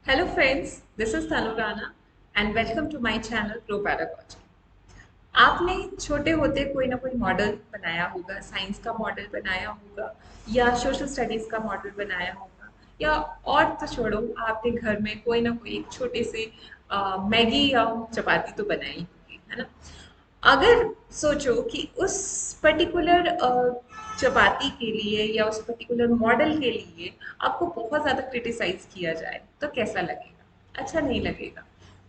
Hello friends, this is Tanu Rana and welcome to my channel Pro Pedagogy। आपने छोटे होते कोई ना कोई मॉडल बनाया होगा, साइंस का मॉडल बनाया होगा या सोशल स्टडीज का मॉडल बनाया होगा या और तो छोड़ो, आपने घर में कोई ना कोई एक छोटे से मैगी या चपाती तो बनाई होगी, है ना। अगर सोचो कि उस पर्टिकुलर चपाती के लिए या उस पर्टिकुलर मॉडल के लिए आपको बहुत ज़्यादा क्रिटिसाइज किया जाए तो कैसा लगेगा? अच्छा नहीं लगेगा।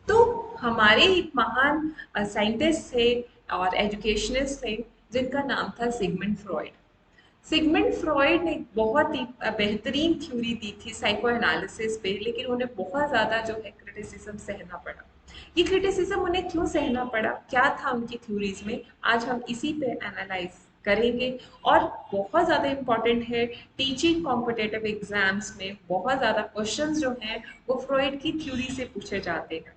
तो हमारे एक महान साइंटिस्ट थे और एजुकेशनिस्ट थे जिनका नाम था सिगमंड फ्रॉइड। सिगमंड फ्रॉइड ने बहुत ही बेहतरीन थ्योरी दी थी साइको एनालिसिस पे, लेकिन उन्हें बहुत ज़्यादा जो है क्रिटिसिज्म सहना पड़ा। ये क्रिटिसिज्म उन्हें क्यों सहना पड़ा, क्या था उनकी थ्योरीज में, आज हम इसी पे एनालाइज करेंगे। और बहुत ज़्यादा इम्पॉर्टेंट है, टीचिंग कॉम्पिटेटिव एग्जाम्स में बहुत ज़्यादा क्वेश्चंस जो हैं वो फ्रॉइड की थ्योरी से पूछे जाते हैं।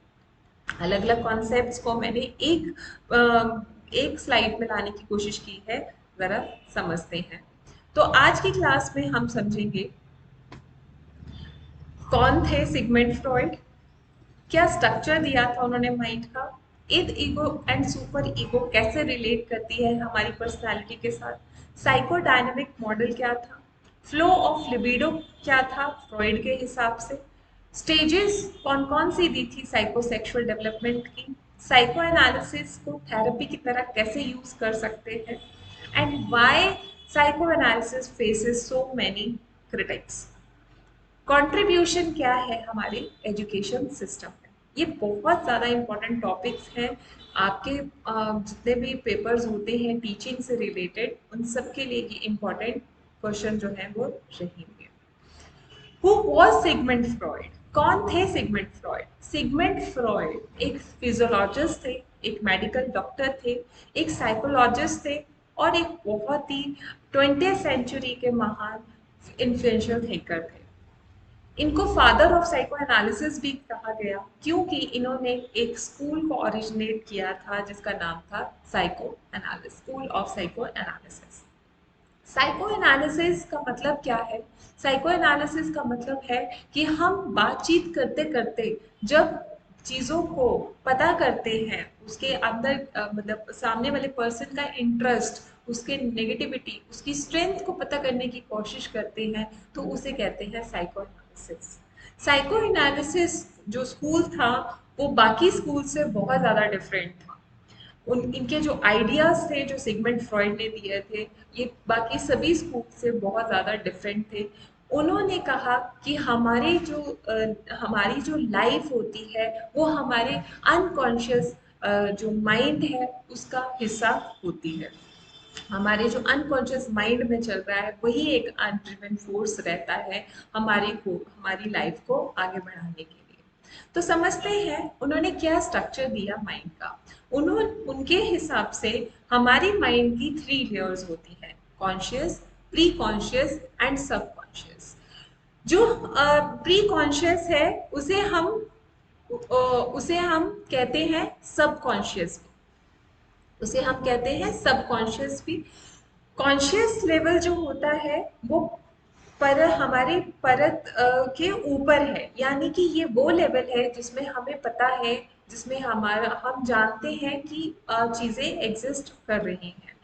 अलग अलग कॉन्सेप्ट्स को मैंने एक स्लाइड में लाने की कोशिश की है, ज़रा समझते हैं। तो आज की क्लास में हम समझेंगे कौन थे सिगमंड फ्रॉइड, क्या स्ट्रक्चर दिया था उन्होंने माइंड का, इद ईगो एंड सुपर ईगो कैसे रिलेट करती है हमारी पर्सनालिटी के साथ, साइकोडायनेमिक मॉडल क्या था, फ्लो ऑफ लिबिडो क्या था फ्रॉइड के हिसाब से, स्टेजेस कौन कौन सी दी थी साइकोसेक्सुअल डेवलपमेंट की, साइको एनालिसिस को थेरेपी की तरह कैसे यूज कर सकते हैं, and why psycho analysis faces so many critics, contribution क्या है हमारे एजुकेशन सिस्टम में। ये बहुत ज़्यादा इम्पोर्टेंट टॉपिक्स हैं। आपके जितने भी पेपर्स होते हैं टीचिंग से रिलेटेड, उन सब के लिए ये इम्पोर्टेंट क्वेश्चन जो है वो रहेंगे। Who was Sigmund Freud? कौन थे सिगमंड फ्रॉइड? सिगमंड फ्रॉइड एक फिजियोलॉजिस्ट थे, एक मेडिकल डॉक्टर थे, एक साइकोलॉजिस्ट थे और एक बहुत ही 20th सेंचुरी के महान इन्फ्लुएंशियल थिंकर थे। इनको फादर ऑफ साइको एनालिसिस भी कहा गया क्योंकि इन्होंने एक स्कूल को ओरिजिनेट किया था जिसका नाम था psycho analysis, school of psycho analysis. Psycho analysis का मतलब क्या है? साइको एनालिसिस का मतलब है कि हम बातचीत करते करते जब चीज़ों को पता करते हैं, उसके अंदर मतलब सामने वाले पर्सन का इंटरेस्ट, उसके नेगेटिविटी, उसकी स्ट्रेंथ को पता करने की कोशिश करते हैं, तो उसे कहते हैं साइको एनालिसिस। साइको एनालिसिस जो स्कूल था वो बाकी स्कूल से बहुत ज़्यादा डिफरेंट था। उन इनके जो आइडियाज थे जो सिगमंड फ्रॉइड ने दिए थे, ये बाकी सभी स्कूल से बहुत ज़्यादा डिफरेंट थे। उन्होंने कहा कि हमारी जो लाइफ होती है वो हमारे अनकॉन्शियस जो माइंड है उसका हिस्सा होती है। हमारे जो अनकॉन्शियस माइंड में चल रहा है वही एक अनड्रिवन फोर्स रहता है हमारी लाइफ को आगे बढ़ाने के लिए। तो समझते हैं उन्होंने क्या स्ट्रक्चर दिया माइंड का। उनके हिसाब से हमारी माइंड की 3 लेयर्स होती है, कॉन्शियस, प्री कॉन्शियस एंड सब कॉन्शियस। जो प्री कॉन्शियस है उसे हम कहते हैं सब कॉन्शियस, उसे हम कहते हैं सब कॉन्शियस भी। कॉन्शियस लेवल जो होता है वो पर हमारे परत के ऊपर है, यानी कि ये वो लेवल है जिसमें हमें पता है, जिसमें हमारा हम जानते हैं कि चीज़ें एग्जिस्ट कर रही हैं।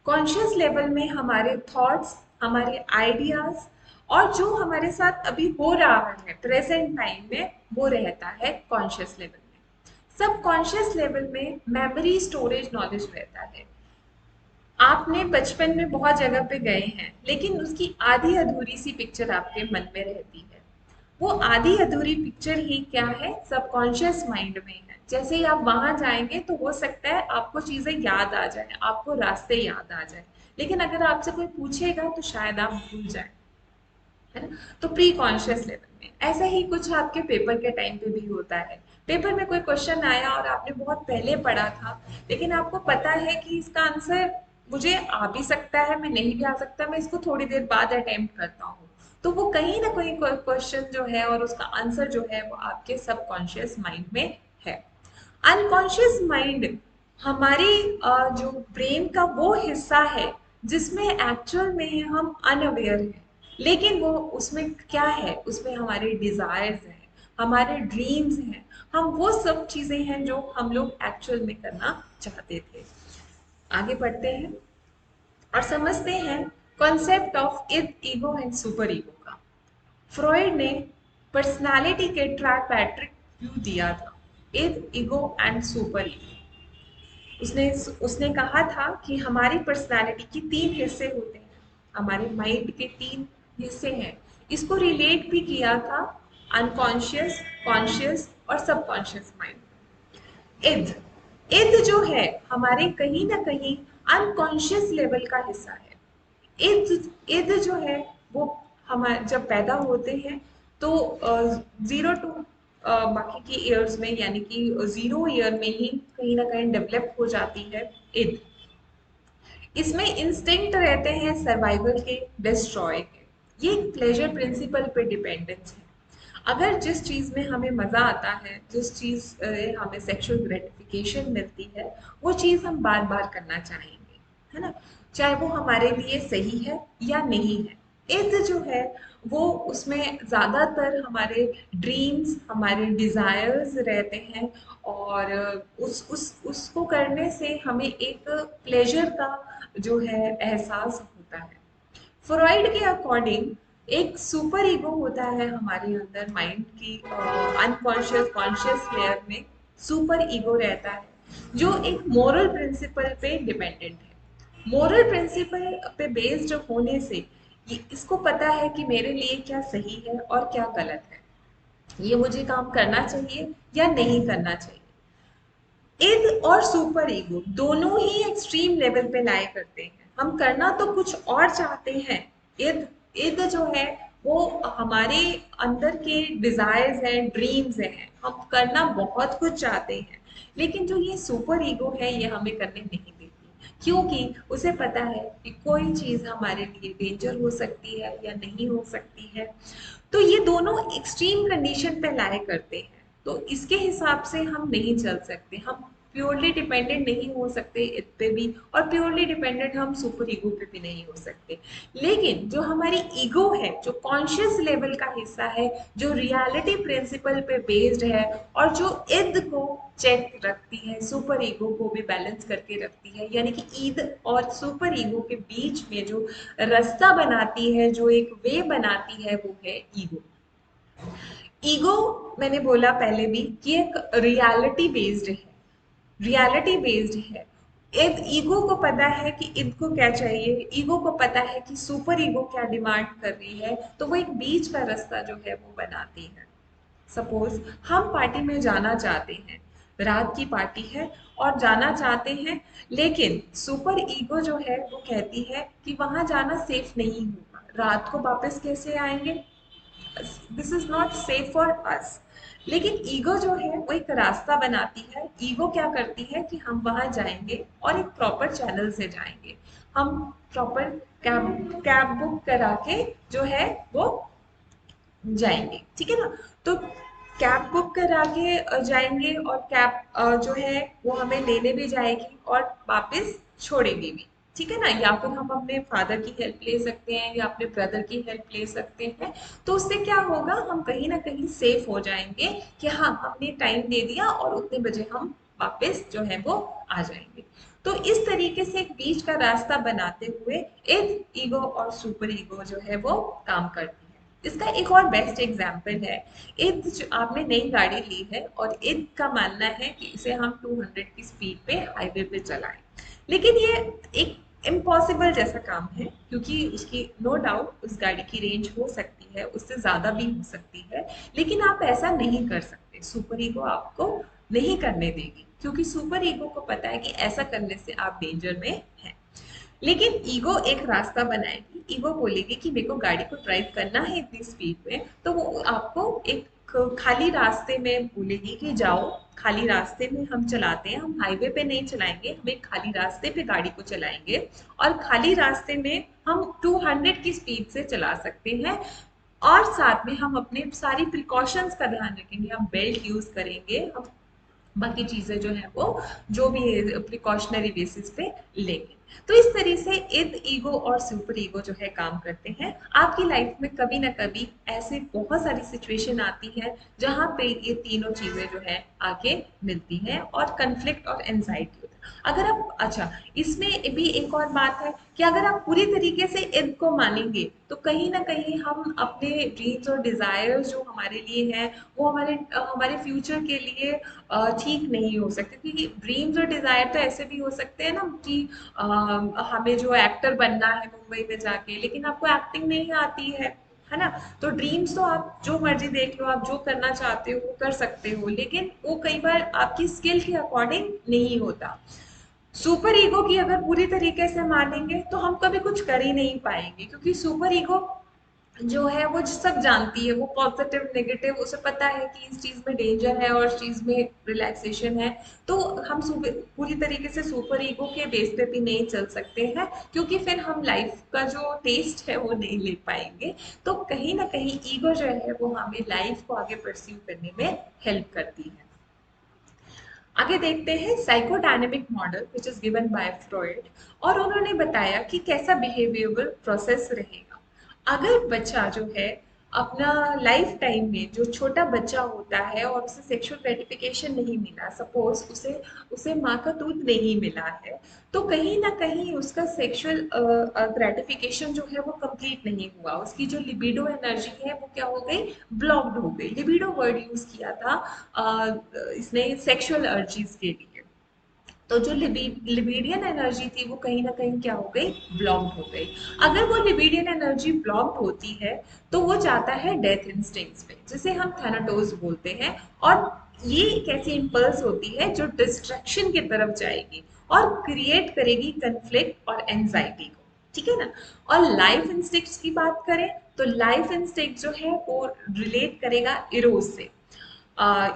कॉन्शियस लेवल में हमारे थॉट्स, हमारे आइडियाज और जो हमारे साथ अभी हो रहा है प्रेजेंट टाइम में वो रहता है कॉन्शियस लेवल में। सबकॉन्शियस लेवल में मेमोरी, स्टोरेज, नॉलेज रहता है। आपने बचपन में बहुत जगह पे गए हैं लेकिन उसकी आधी अधूरी सी पिक्चर आपके मन में रहती है। वो आधी अधूरी पिक्चर ही क्या है? सबकॉन्शियस माइंड में है। जैसे ही आप वहां जाएंगे तो हो सकता है आपको चीजें याद आ जाए, आपको रास्ते याद आ जाए, लेकिन अगर आपसे कोई पूछेगा तो शायद आप भूल जाए, है ना। तो प्री कॉन्शियस लेवल में ऐसा ही कुछ आपके पेपर के टाइम पे भी होता है। पेपर में कोई क्वेश्चन आया और आपने बहुत पहले पढ़ा था, लेकिन आपको पता है कि इसका आंसर मुझे आ भी सकता है, मैं नहीं भी आ सकता, मैं इसको थोड़ी देर बाद अटेम्प्ट करता हूँ। तो वो कहीं ना कहीं क्वेश्चन जो है और उसका आंसर जो है वो आपके सबकॉन्शियस माइंड में है। अनकॉन्शियस माइंड हमारी जो ब्रेन का वो हिस्सा है जिसमें एक्चुअल में हम अनअवेयर हैं, लेकिन वो उसमें क्या है, उसमें हमारे डिजायर्स हैं, हमारे ड्रीम्स हैं, हम वो सब चीजें हैं जो हम लोग एक्चुअल में करना चाहते थे। आगे बढ़ते हैं और समझते हैं concept of id, ego and super ego का। फ्रॉइड ने पर्सनालिटी के ट्राइपैट्रिक व्यू दिया था, id, ego and super ego. उसने उसने कहा था कि हमारी पर्सनालिटी की तीन हिस्से होते हैं, हमारे माइंड के तीन हिस्से हैं। इसको रिलेट भी किया था अनकॉन्शियस, कॉन्शियस और सबकॉन्शियस माइंड। इद, इद जो है हमारे कहीं ना कहीं अनकॉन्शियस लेवल का हिस्सा है। इद, इद जो है वो हमारे जब पैदा होते हैं तो 0 टू बाकी की ईयर्स में, यानी कि 0 ईयर में ही कहीं ना कहीं डेवलप हो जाती है इद। इसमें इंस्टिंक्ट रहते हैं सर्वाइवल के, डिस्ट्रॉय के। ये प्लेजर प्रिंसिपल पे डिपेंडेंस है। अगर जिस चीज में हमें मजा आता है, जिस चीज से हमें सेक्सुअल ग्रेटिफिकेशन मिलती है, वो चीज हम बार बार करना चाहेंगे, है ना, चाहे वो हमारे लिए सही है या नहीं है। इद जो है वो उसमें ज्यादातर हमारे ड्रीम्स, हमारे डिजायर्स रहते हैं, और उस उसको करने से हमें एक प्लेजर का जो है एहसास होता है। फ्रॉइड के अकॉर्डिंग एक सुपर ईगो होता है हमारे अंदर, माइंड की अनकॉन्शियस कॉन्शियस लेयर में सुपर ईगो रहता है, जो एक मोरल प्रिंसिपल पे डिपेंडेंट है। मोरल प्रिंसिपल पे बेस्ड होने से ये इसको पता है कि मेरे लिए क्या सही है और क्या गलत है, ये मुझे काम करना चाहिए या नहीं करना चाहिए। इद और सुपर ईगो दोनों ही एक्सट्रीम लेवल पे लाए करते हैं, हम करना तो कुछ और चाहते हैं। इद, इद जो है वो हमारे अंदर के डिजायर्स हैं, ड्रीम्स हैं, हम करना बहुत कुछ चाहते हैं, लेकिन जो ये सुपर ईगो है ये हमें करने नहीं देती, क्योंकि उसे पता है कि कोई चीज हमारे लिए डेंजर हो सकती है या नहीं हो सकती है। तो ये दोनों एक्सट्रीम कंडीशन पे लाए करते हैं, तो इसके हिसाब से हम नहीं चल सकते, हम प्योरली डिपेंडेंट नहीं हो सकते इस पे भी, और प्योरली डिपेंडेंट हम सुपर ईगो पे भी नहीं हो सकते। लेकिन जो हमारी ईगो है, जो कॉन्शियस लेवल का हिस्सा है, जो रियलिटी प्रिंसिपल पे बेस्ड है, और जो इद को चेक रखती है, सुपर ईगो को भी बैलेंस करके रखती है, यानी कि ईद और सुपर ईगो के बीच में जो रास्ता बनाती है, जो एक वे बनाती है, वो है ईगो। ईगो, मैंने बोला पहले भी कि एक रियलिटी बेस्ड है, रियलिटी बेस्ड है। इद, ईगो को पता है कि इद को क्या चाहिए, ईगो को पता है कि सुपर ईगो क्या डिमांड कर रही है, तो वो एक बीच का रास्ता जो है वो बनाती है। सपोज हम पार्टी में जाना चाहते हैं, रात की पार्टी है और जाना चाहते हैं, लेकिन सुपर ईगो जो है वो कहती है कि वहां जाना सेफ नहीं होगा, रात को वापस कैसे आएंगे, this is not safe for us. लेकिन ईगो जो है वो एक रास्ता बनाती है। ईगो क्या करती है कि हम वहां जाएंगे और एक प्रॉपर चैनल से जाएंगे, हम प्रॉपर कैब कैब बुक करा के जो है वो जाएंगे, ठीक है ना। तो कैब बुक करा के जाएंगे, और कैब जो है वो हमें लेने भी जाएगी और वापस छोड़ेगी भी, ठीक है ना। या फिर हम अपने फादर की हेल्प ले सकते हैं या अपने ब्रदर की हेल्प ले सकते हैं। तो उससे क्या होगा, हम कहीं ना कहीं सेफ हो जाएंगे कि हाँ हमने टाइम दे दिया और उतने बजे हम वापस जो है वो आ जाएंगे। तो इस तरीके से एक बीच का रास्ता बनाते हुए इद, ईगो और सुपर ईगो जो है वो काम करती है। इसका एक और बेस्ट एग्जाम्पल है, इद आपने नई गाड़ी ली है और इद का मानना है कि इसे हम 200 की स्पीड पे हाईवे पे चलाएं, लेकिन ये एक इम्पॉसिबल जैसा काम है, क्योंकि उसकी नो डाउट उस गाड़ी की रेंज हो सकती है, उससे ज्यादा भी हो सकती है, लेकिन आप ऐसा नहीं कर सकते, सुपर ईगो आपको नहीं करने देगी, क्योंकि सुपर ईगो को पता है कि ऐसा करने से आप डेंजर में हैं। लेकिन ईगो एक रास्ता बनाएगी, ईगो बोलेगी कि मेरे को गाड़ी को ड्राइव करना है इतनी स्पीड में, तो वो आपको एक खाली रास्ते में बोलेगी कि जाओ, खाली रास्ते में हम चलाते हैं, हम हाईवे पे नहीं चलाएंगे, हम एक खाली रास्ते पे गाड़ी को चलाएंगे, और खाली रास्ते में हम 200 की स्पीड से चला सकते हैं, और साथ में हम अपने सारी प्रिकॉशंस का ध्यान रखेंगे, हम बेल्ट यूज करेंगे, हम बाकी चीजें जो है वो जो भी प्रिकॉशनरी बेसिस पे लेंगे। तो इस तरह से id ईगो और सुपर ईगो जो है काम करते हैं। आपकी लाइफ में कभी ना कभी ऐसे बहुत सारी सिचुएशन आती है जहां पे ये तीनों चीजें जो है आके मिलती हैं और कन्फ्लिक्ट और एंजाइटी होता है। अगर आप अच्छा, इसमें भी एक और बात है कि अगर आप पूरी तरीके से id को मानेंगे तो कहीं ना कहीं हम अपने ड्रीम्स और डिजायर्स जो हमारे लिए हैं वो हमारे फ्यूचर के लिए ठीक नहीं हो सकते, क्योंकि ड्रीम्स और डिजायर तो ऐसे भी हो सकते हैं ना कि हमें जो एक्टर बनना है मुंबई में जाके, लेकिन आपको एक्टिंग नहीं आती है ना। तो ड्रीम्स तो आप जो मर्जी देख लो, आप जो करना चाहते हो वो कर सकते हो, लेकिन वो कई बार आपकी स्किल के अकॉर्डिंग नहीं होता। सुपर ईगो की अगर पूरी तरीके से मानेंगे तो हम कभी कुछ कर ही नहीं पाएंगे, क्योंकि सुपर ईगो जो है वो सब जानती है, वो पॉजिटिव नेगेटिव उसे पता है कि इस चीज में डेंजर है और इस चीज में रिलैक्सेशन है। तो हम पूरी तरीके से सुपर ईगो के बेस पे भी नहीं चल सकते हैं, क्योंकि फिर हम लाइफ का जो टेस्ट है वो नहीं ले पाएंगे। तो कहीं ना कहीं ईगो जो है वो हमें लाइफ को आगे परस्यू करने में हेल्प करती है। आगे देखते हैं psychodynamic model which is given by Freud, और उन्होंने बताया कि कैसा बिहेवियरल प्रोसेस रहेगा। अगर बच्चा जो है अपना लाइफ टाइम में, जो छोटा बच्चा होता है और उसे सेक्सुअल ग्रेटिफिकेशन नहीं मिला, सपोज उसे उसे माँ का दूध नहीं मिला है, तो कहीं ना कहीं उसका सेक्सुअल ग्रेटिफिकेशन जो है वो कंप्लीट नहीं हुआ, उसकी जो लिबिडो एनर्जी है वो क्या हो गई, ब्लॉक्ड हो गई। लिबिडो वर्ड यूज किया था इसने सेक्सुअल अर्जीज के लिए। तो जो लिबिडियन एनर्जी थी वो कहीं ना कहीं क्या हो गई, ब्लॉक्ड हो गई। अगर वो लिबिडियन एनर्जी ब्लॉक्ड होती है तो वो जाता है डेथ इंस्टिंक्ट्स पे, जिसे हम थैनाटोस बोलते हैं। और ये एक ऐसी इम्पल्स होती है जो डिस्ट्रक्शन की तरफ जाएगी और क्रिएट करेगी कंफ्लिक्ट और एंजाइटी को, ठीक है ना। और लाइफ इंस्टिंक्ट्स की बात करें तो लाइफ इंस्टिंक्ट जो है वो रिलेट करेगा इरोज से।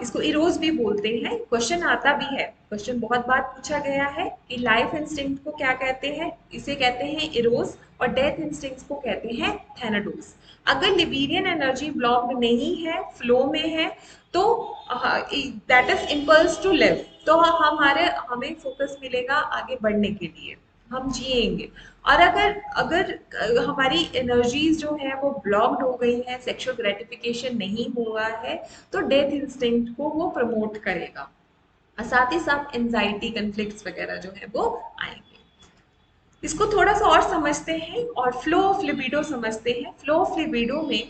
इसको इरोज भी बोलते हैं। क्वेश्चन आता भी है, क्वेश्चन बहुत बार पूछा गया है कि लाइफ इंस्टिंक्ट को क्या कहते हैं, इसे कहते हैं इरोज, और डेथ इंस्टिंक्ट को कहते हैं थैनाटोस। अगर लिबिडियन एनर्जी ब्लॉक्ड नहीं है, फ्लो में है, तो that is impulse to live, तो हमें फोकस मिलेगा आगे बढ़ने के लिए, हम जिएंगे। और अगर अगर हमारी एनर्जीज जो है वो ब्लॉक्ड हो गई है, सेक्सुअल ग्रेटिफिकेशन नहीं हुआ है, तो डेथ इंस्टिंक्ट को वो प्रमोट करेगा। और साथ ही साथ एंजाइटी, कन्फ्लिक्ट्स वगैरह जो है वो आएंगे। इसको थोड़ा सा और समझते हैं और फ्लो ऑफ लिबिडो समझते हैं। फ्लो ऑफ लिबिडो में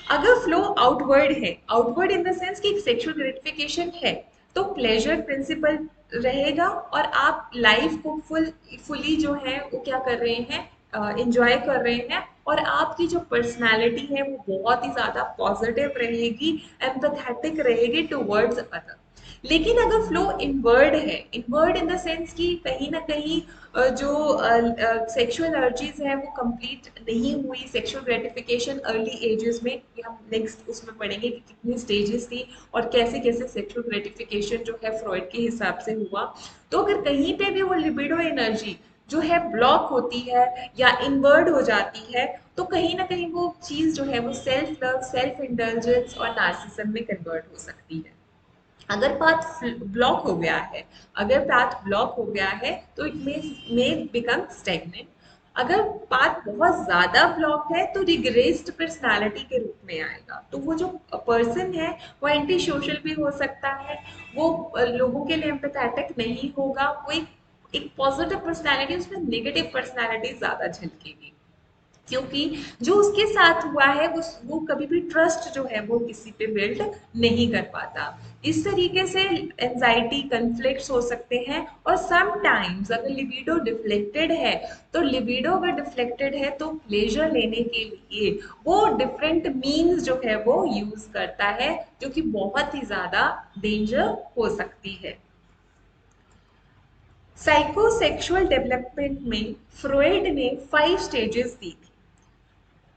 अगर फ्लो आउटवर्ड है, आउटवर्ड इन द सेंस कि सेक्सुअल ग्रेटिफिकेशन है, तो प्लेजर प्रिंसिपल रहेगा और आप लाइफ को फुली जो है वो क्या कर रहे हैं, इंजॉय कर रहे हैं। और आपकी जो पर्सनालिटी है वो बहुत ही ज्यादा पॉजिटिव रहेगी, एम्पैथेटिक रहेगी टुवर्ड्स अदर। लेकिन अगर फ्लो इनवर्ड है, इनवर्ड इन द सेंस कि कहीं ना कहीं जो सेक्सुअल अर्जीज है वो कंप्लीट नहीं हुई, सेक्सुअल ग्रेटिफिकेशन अर्ली एजेस में, कि हम नेक्स्ट उसमें पढ़ेंगे कि कितनी स्टेजेस थी और कैसे कैसे सेक्सुअल ग्रेटिफिकेशन जो है फ्रॉइड के हिसाब से हुआ। तो अगर कहीं पे भी वो लिबिडो एनर्जी जो है ब्लॉक होती है या इनवर्ड हो जाती है, तो कहीं ना कहीं वो चीज जो है वो सेल्फ लव, सेल्फ इंडल्जेंस और नार्सिसम में कन्वर्ट हो सकती है। अगर पाथ ब्लॉक हो गया है, अगर पाथ ब्लॉक हो गया है तो इट मे बिकम स्टेगनेंट। अगर पाथ बहुत ज्यादा ब्लॉक है तो रिग्रेस्ड पर्सनालिटी के रूप में आएगा। तो वो जो पर्सन है वो एंटी सोशल भी हो सकता है, वो लोगों के लिए एम्पैथेटिक नहीं होगा, वो एक पॉजिटिव पर्सनालिटी, उसमें नेगेटिव पर्सनालिटी ज्यादा झलकेगी, क्योंकि जो उसके साथ हुआ है वो कभी भी ट्रस्ट जो है वो किसी पे बिल्ड नहीं कर पाता। इस तरीके से एंजाइटी, कन्फ्लिक्ट्स हो सकते हैं। और सम टाइम्स अगर लिबिडो डिफ्लेक्टेड है, तो लिबिडो अगर डिफ्लेक्टेड है तो प्लेजर लेने के लिए वो डिफरेंट मीन्स जो है वो यूज करता है, जो कि बहुत ही ज्यादा डेंजर हो सकती है। साइकोसेक्सुअल डेवलपमेंट में फ्रॉइड ने 5 स्टेजेस दी थी।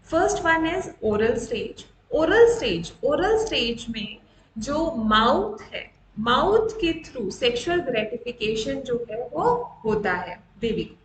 First one is oral stage. Oral stage में जो माउथ है, माउथ के थ्रू सेक्सुअल ग्रेटिफिकेशन जो है वो होता है बेबी को।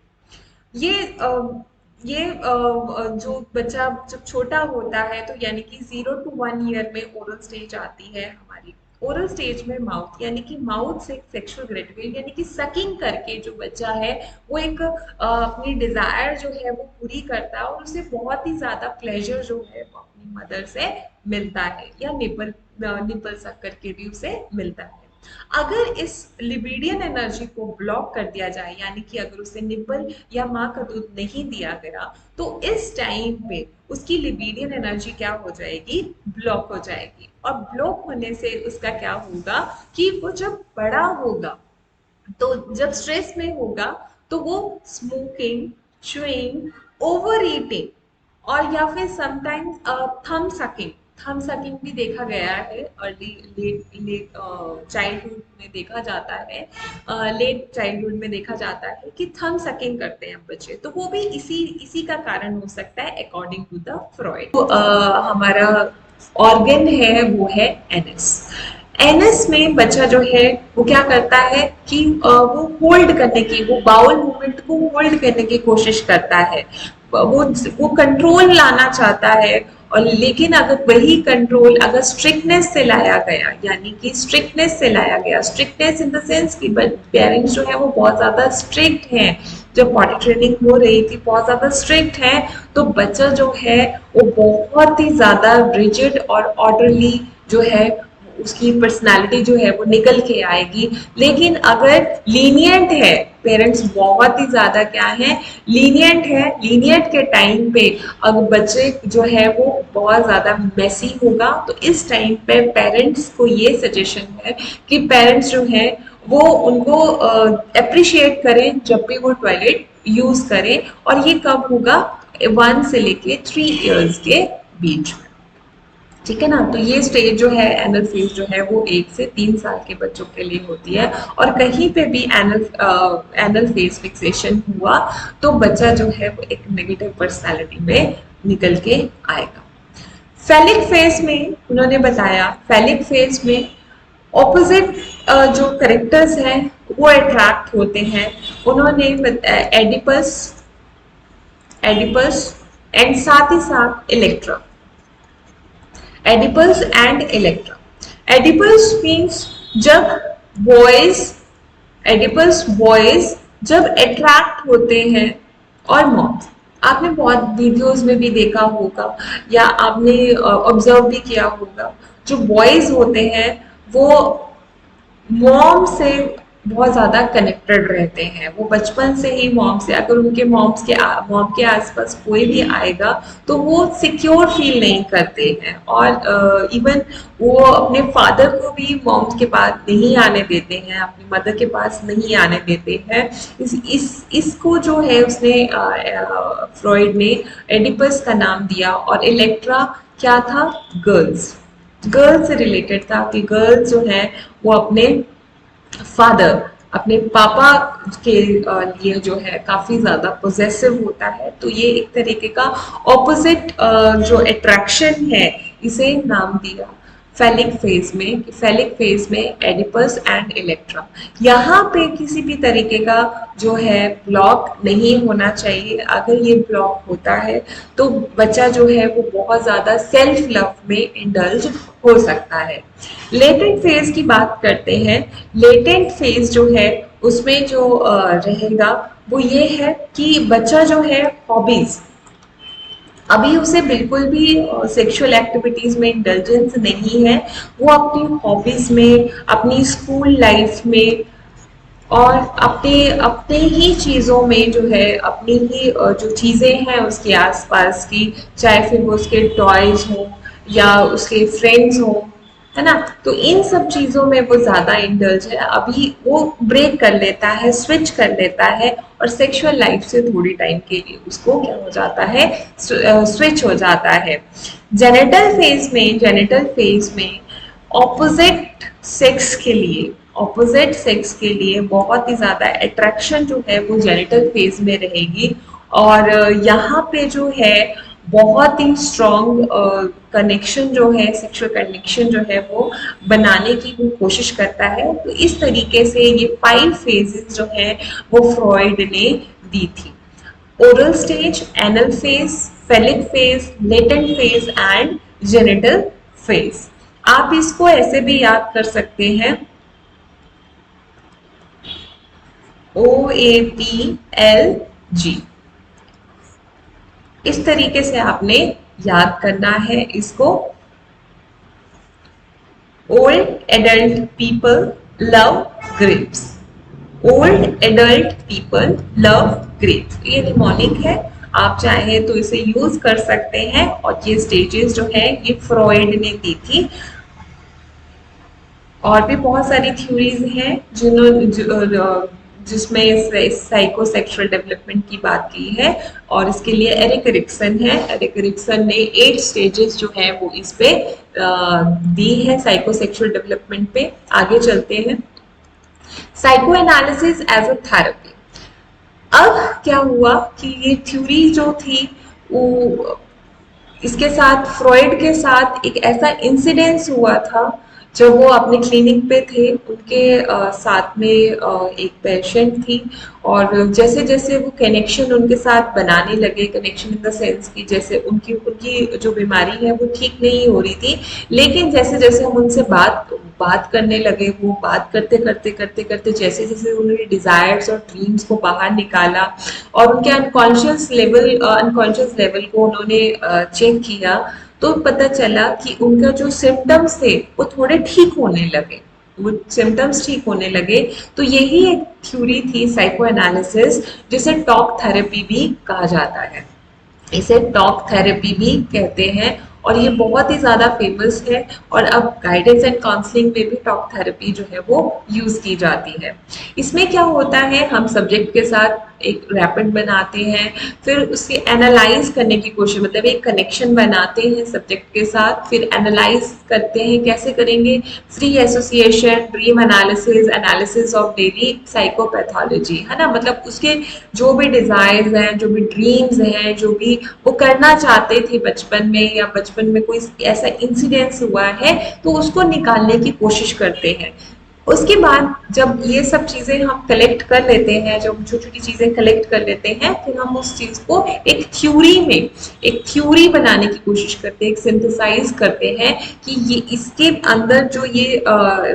जो बच्चा जब छोटा होता है, तो यानी कि 0 to 1 ईयर में ओरल स्टेज आती है हमारी। ओरल स्टेज में माउथ यानी कि माउथ से सेक्सुअल ग्रेटिफिकेशन यानी कि सकिंग करके जो बच्चा है वो एक अपनी डिजायर जो है वो पूरी करता है और उसे बहुत ही ज्यादा प्लेजर जो है वो अपनी मदर से मिलता है या निपल सक करके भी उसे मिलता है। अगर इस लिबिडियन एनर्जी को ब्लॉक कर दिया जाए यानी कि अगर उसे निपल या माँ का दूध नहीं दिया गया तो इस टाइम पे उसकी लिबिडियन एनर्जी क्या हो जाएगी, ब्लॉक हो जाएगी। और ब्लॉक होने से उसका क्या होगा कि वो जब बड़ा होगा तो जब स्ट्रेस में होगा तो वो स्मोकिंग, च्युइंग, ओवर ईटिंग और या फिर समटाइम्स थम सकिंग भी देखा गया है अर्ली लेट लेट चाइल्डहुड में देखा जाता है, लेट चाइल्डहुड में देखा जाता है कि थम सकिंग करते हैं बच्चे, तो वो भी इसी इसी का कारण हो सकता है अकॉर्डिंग टू द फ्रॉइड। तो हमारा ऑर्गन है वो है एनएस। एनएस में बच्चा जो है वो क्या करता है कि वो होल्ड करने की, वो बाउल मूवमेंट को होल्ड करने की कोशिश करता है, वो कंट्रोल लाना चाहता है। और लेकिन अगर वही कंट्रोल अगर स्ट्रिक्टनेस से लाया गया यानी कि स्ट्रिक्टनेस से लाया गया, स्ट्रिक्टनेस इन द सेंस कि पेरेंट्स जो है वो बहुत ज्यादा स्ट्रिक्ट हैं, जब पॉटी ट्रेनिंग हो रही थी बहुत ज्यादा स्ट्रिक्ट है, तो बच्चा जो है वो बहुत ही ज्यादा रिजिड और ऑर्डरली जो है उसकी पर्सनालिटी जो है वो निकल के आएगी। लेकिन अगर लीनियंट है, पेरेंट्स बहुत ही ज्यादा क्या है, लीनियंट है, लीनियंट के टाइम पे अगर बच्चे जो है वो बहुत ज्यादा मेसी होगा तो इस टाइम पे पेरेंट्स को ये सजेशन है कि पेरेंट्स जो है वो उनको अप्रिशिएट करें जब भी वो टॉयलेट यूज करें। और ये कब होगा, 1 से लेके 3 इयर्स के बीच में, ठीक है ना। तो ये स्टेज जो है एनल फेज जो है वो 1 से 3 साल के बच्चों के लिए होती है। और कहीं पे भी एनल फेज फिक्सेशन हुआ तो बच्चा जो है वो एक नेगेटिव पर्सनालिटी में निकल के आएगा। फेलिक फेज में उन्होंने बताया, फेलिक फेज में ऑपोजिट जो करेक्टर्स हैं वो अट्रैक्ट होते हैं। उन्होंने एडिपस एडिपस एंड साथ ही साथ इलेक्ट्रा, एडिपल्स एंड इलेक्ट्रा। एडिपल्स मीन्स जब बॉयज, एडिपल्स बॉयज जब अट्रैक्ट होते हैं, और मॉम्स, आपने बहुत वीडियोस में भी देखा होगा या आपने ऑब्जर्व भी किया होगा, जो बॉयज होते हैं वो मॉम से बहुत ज्यादा कनेक्टेड रहते हैं। वो बचपन से ही मॉम से, अगर उनके मॉम के आसपास कोई भी आएगा तो वो सिक्योर फील नहीं करते हैं। और इवन वो अपने फादर को भी मॉम के पास नहीं आने देते हैं, अपनी मदर के पास नहीं आने देते हैं। इसको जो है उसने फ्रॉइड ने एडिपस का नाम दिया। और इलेक्ट्रा क्या था, गर्ल्स, गर्ल्स से रिलेटेड था कि गर्ल्स जो है वो अपने फादर, अपने पापा के लिए जो है काफी ज्यादा पोजेसिव होता है। तो ये एक तरीके का ऑपोजिट जो अट्रैक्शन है इसे नाम दिया फेलिक फेज में, फेलिक फेज में एडिपस एंड इलेक्ट्रा। यहाँ पे किसी भी तरीके का जो है ब्लॉक नहीं होना चाहिए। अगर ये ब्लॉक होता है तो बच्चा जो है वो बहुत ज्यादा सेल्फ लव में इंडल्ज हो सकता है। लेटेंट फेज की बात करते हैं। लेटेंट फेज जो है उसमें जो रहेगा वो ये है कि बच्चा जो है हॉबीज, अभी उसे बिल्कुल भी सेक्सुअल एक्टिविटीज में इंडल्जेंस नहीं है। वो अपनी हॉबीज में, अपनी स्कूल लाइफ में और अपने अपने ही चीजों में जो है, अपनी ही जो चीजें हैं उसके आसपास की, चाहे फिर वो उसके टॉयज हो या उसके फ्रेंड्स हो, है ना, तो इन सब चीजों में वो ज्यादा इंडल्ज है। अभी वो ब्रेक कर लेता है, स्विच कर लेता है और सेक्सुअल लाइफ से थोड़ी टाइम के लिए उसको क्या हो जाता है, स्विच हो जाता है। जेनिटल फेज में ऑपोजिट सेक्स के लिए, ऑपोजिट सेक्स के लिए बहुत ही ज्यादा अट्रैक्शन जो है वो जेनिटल फेज में रहेगी। और यहाँ पे जो है बहुत ही स्ट्रॉन्ग कनेक्शन जो है, सेक्सुअल कनेक्शन जो है वो बनाने की वो कोशिश करता है। तो इस तरीके से ये 5 फेजेस जो है वो फ्रॉइड ने दी थी। Oral stage, anal phase, phallic phase, latent phase and genital phase. आप इसको ऐसे भी याद कर सकते हैं, OAPLG। इस तरीके से आपने याद करना है इसको। Old adult people love grapes. Old adult people love grapes, ये निमोनिक है, आप चाहे तो इसे यूज कर सकते हैं। और ये स्टेजेस जो है ये फ्रॉइड ने दी थी। और भी बहुत सारी थ्योरीज हैं जिसमें इस साइकोसेक्सुअल डेवलपमेंट की बात की है। और इसके लिए एरिक एरिक्सन है, एरिक एरिक्सन ने 8 स्टेजेस जो है वो इस पे दी है साइकोसेक्सुअल डेवलपमेंट पे। आगे चलते हैं, psychoanalysis as a therapy. अब क्या हुआ कि ये थ्योरी जो थी वो, इसके साथ फ्रॉइड के साथ एक ऐसा इंसिडेंस हुआ था जब वो अपने क्लिनिक पे थे। उनके साथ में एक पेशेंट थी, और जैसे जैसे वो कनेक्शन उनके साथ बनाने लगे, कनेक्शन इन द सेंस कि जैसे उनकी उनकी जो बीमारी है वो ठीक नहीं हो रही थी, लेकिन जैसे जैसे हम उनसे बात करने लगे, वो बात करते करते करते करते जैसे जैसे उन्होंने डिजायर्स और ड्रीम्स को बाहर निकाला और उनके अनकॉन्शियस लेवल को उन्होंने चेक किया, तो पता चला कि उनका जो सिम्टम्स थे वो थोड़े ठीक होने लगे, वो सिम्टम्स ठीक होने लगे। तो यही एक थ्योरी थी साइको एनालिसिस, जिसे टॉक थेरेपी भी कहा जाता है। इसे टॉक थेरेपी भी कहते हैं, और ये बहुत ही ज़्यादा फेमस है। और अब गाइडेंस एंड काउंसलिंग में भी टॉक थेरेपी जो है वो यूज़ की जाती है। इसमें क्या होता है, हम सब्जेक्ट के साथ एक रैपिड बनाते हैं, फिर उसके एनालाइज करने की कोशिश, मतलब एक कनेक्शन बनाते हैं सब्जेक्ट के साथ, फिर एनालाइज करते हैं। कैसे करेंगे? Free association, dream analysis, analysis of daily psychopathology, है ना। मतलब उसके जो भी डिजायर्स हैं, जो भी ड्रीम्स हैं, जो भी वो करना चाहते थे बचपन में, या बचपन में कोई ऐसा इंसिडेंस हुआ है, तो उसको निकालने की कोशिश करते हैं। उसके बाद जब ये सब चीजें हम कलेक्ट कर लेते हैं, जब छोटी छोटी चीजें कलेक्ट कर लेते हैं, फिर हम उस चीज को एक थ्योरी बनाने की कोशिश करते हैं, एक सिंथेसाइज करते हैं कि ये इसके अंदर जो ये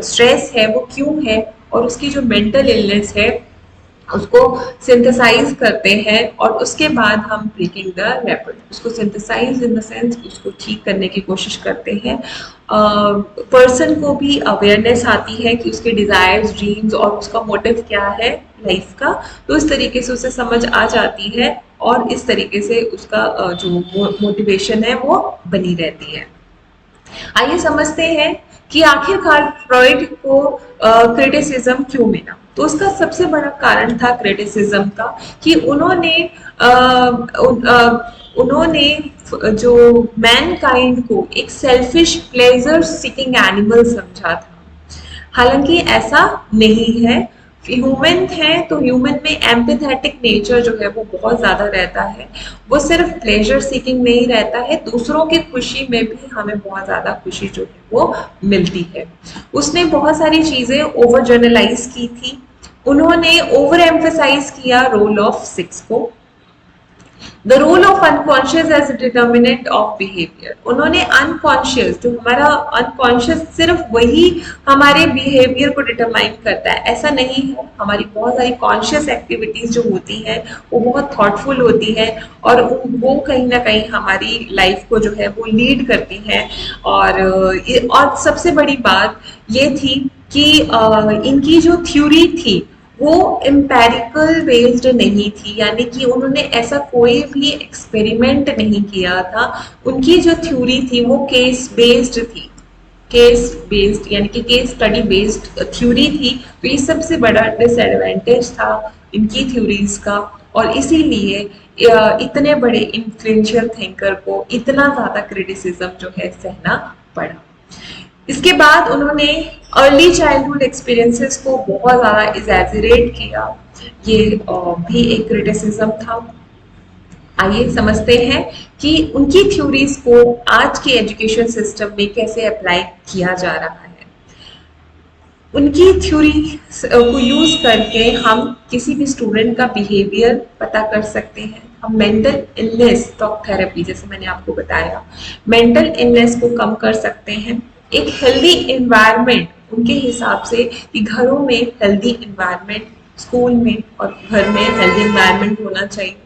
स्ट्रेस है वो क्यों है, और उसकी जो मेंटल इलनेस है उसको सिंथेसाइज करते हैं। और उसके बाद हम ब्रेकिंग द रैपिड, उसको सिंथेसाइज इन द सेंस उसको ठीक करने की कोशिश करते हैं। पर्सन को भी अवेयरनेस आती है कि उसके डिजायर्स, ड्रीम्स और उसका मोटिव क्या है लाइफ का, तो इस तरीके से उसे समझ आ जाती है, और इस तरीके से उसका जो मोटिवेशन है वो बनी रहती है। आइए समझते हैं कि आखिरकार फ्रॉइड को क्रिटिसिज्म क्यों मिला। तो उसका सबसे बड़ा कारण था क्रिटिसिज्म का, कि उन्होंने जो मैनकाइंड को एक सेल्फिश प्लेजर सीकिंग एनिमल समझा था। हालांकि ऐसा नहीं है। ह्यूमन है तो ह्यूमन में एम्पैथेटिक नेचर जो है वो बहुत ज्यादा रहता है। वो सिर्फ प्लेजर सीकिंग नहीं रहता है, दूसरों की खुशी में भी हमें बहुत ज्यादा खुशी जो है वो मिलती है। उसने बहुत सारी चीजें ओवर जर्नलाइज की थी। उन्होंने ओवर एम्फेसाइज किया रोल ऑफ सेक्स को, the role of unconscious as determinant of behaviour. उन्होंने अनकॉन्शियस, जो हमारा अनकॉन्शियस, सिर्फ वही हमारे बिहेवियर को डिटरमाइन करता है, ऐसा नहीं है। हमारी बहुत सारी कॉन्शियस एक्टिविटीज जो होती हैं वो बहुत थॉटफुल होती है, और वो कहीं ना कहीं हमारी लाइफ को जो है वो लीड करती हैं। और सबसे बड़ी बात ये थी कि इनकी जो थ्योरी थी वो एम्पेरिकल बेस्ड नहीं थी, यानी कि उन्होंने ऐसा कोई भी एक्सपेरिमेंट नहीं किया था। उनकी जो थ्योरी थी वो केस बेस्ड थी, केस बेस्ड यानी कि केस स्टडी बेस्ड थ्योरी थी। तो ये सबसे बड़ा डिसएडवांटेज था इनकी थ्योरीज का, और इसीलिए इतने बड़े इन्फ्लुएंशियल थिंकर को इतना ज्यादा क्रिटिसिज्म जो है सहना पड़ा। इसके बाद उन्होंने अर्ली चाइल्डहुड एक्सपीरियंसेस को बहुत ज़्यादा एग्जैजरेट किया, ये भी एक क्रिटिसिज्म था। आइए समझते हैं कि उनकी थ्योरीज को आज के एजुकेशन सिस्टम में कैसे अप्लाई किया जा रहा है। उनकी थ्योरी को यूज करके हम किसी भी स्टूडेंट का बिहेवियर पता कर सकते हैं। हम मेंटल इलनेस, टॉक थेरेपी जैसे मैंने आपको बताया, मेंटल इलनेस को कम कर सकते हैं। एक हेल्दी एनवायरनमेंट उनके हिसाब से कि घरों में हेल्दी एनवायरनमेंट, स्कूल में और घर में हेल्दी एनवायरनमेंट होना चाहिए।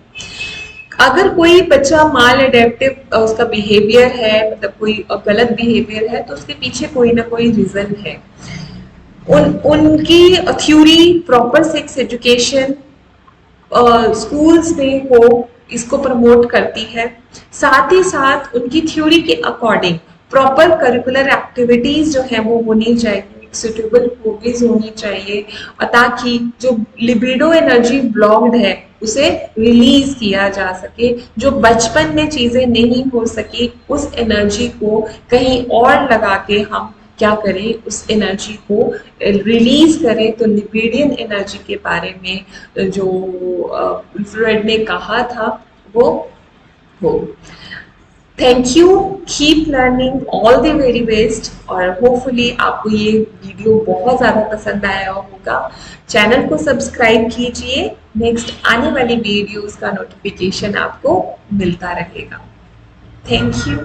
अगर कोई बच्चा माल एडेप्टिव उसका बिहेवियर है, मतलब कोई गलत बिहेवियर है, तो उसके पीछे कोई ना कोई रीजन है। उनकी theory proper sex education schools में हो, इसको प्रमोट करती है। साथ ही साथ उनकी थ्योरी के अकॉर्डिंग प्रॉपर करिकुलर एक्टिविटीज जो है वो होनी चाहिए, सुटेबल हॉबीज होनी चाहिए, और ताकि जो लिबिडो एनर्जी ब्लॉक्ड है उसे रिलीज किया जा सके। जो बचपन में चीजें नहीं हो सकी, उस एनर्जी को कहीं और लगा के हम क्या करें, उस एनर्जी को रिलीज करें। तो लिबिडियन एनर्जी के बारे में जो फ्रॉइड ने कहा था वो हो। Thank you, keep learning, all the very best. और होपफुली आपको ये वीडियो बहुत ज़्यादा पसंद आया होगा। चैनल को सब्सक्राइब कीजिए, नेक्स्ट आने वाली वीडियोस का नोटिफिकेशन आपको मिलता रहेगा। Thank you.